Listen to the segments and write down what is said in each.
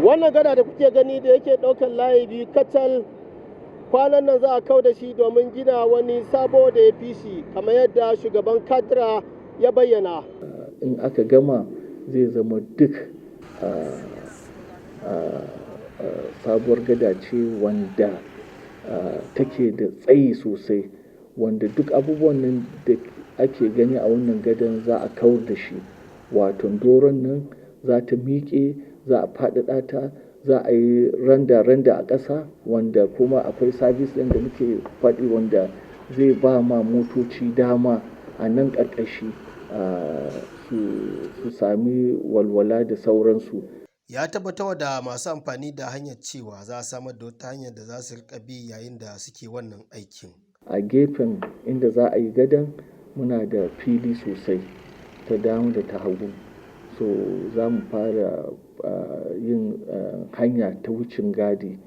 Wannan gada da kuke gani da yake ɗaukar layi biyu kacal kwanan nan za a kau da shi domin gina wani sabo da ya fi shi kamar yadda shugaban kadra ya bayyana. In aka gama zai zama duk sabuwar gada ce wanda take da tsayi sosai, wanda duk abubuwan nan da ake gani a wannan gadan za a kawar da shi, wato doron nan za ta miƙe, za a faɗaɗa ta, za a yi randa a ƙasa, wanda kuma akwai sabis ɗin da muke faɗi wanda zai ba ma motoci dama a nan ƙarƙashi su sami walwala da sauransu. Ya tabbatar da masu amfani da hanyar cewa za a samar da wata hanyar da za su riƙa bi yayin da suke wannan aikin. A gefen inda za a yi gadan muna da fili sosai ta dama da ta hagu, so za mu fara yin hanya ta wucin gadi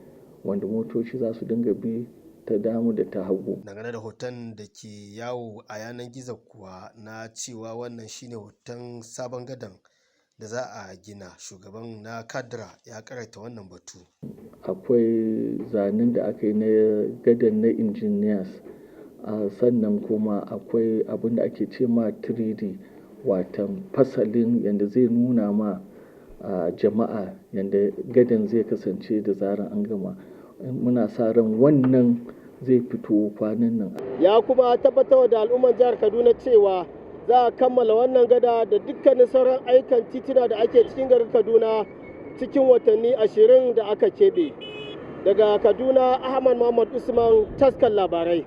wanda motoci za su dinga bi ta dama da ta hagu. Dangane da hoton da ke yawo a yanar gizo kuwa na cewa wannan shine hoton sabon gadan da za a gina, shugaban na kadra ya karanta wannan batu. Akwai zanen da aka yi na gadan na engineers, sannan kuma akwai abin da ake ce ma 3D, watan fasalin yadda zai nuna ma jama'a yadda gadan zai kasance da zarar an gama. Muna sa ran wannan zai fito kwanan nan. Ya kuma tabbatar da al'ummar jihar Kaduna cewa za a kammala wannan gada da dukkanin sauran ayyukan titina da ake cikin garin Kaduna cikin watanni 20 da aka keɓe. Daga Kaduna, Ahmad Muhammad Usman, taskar labarai.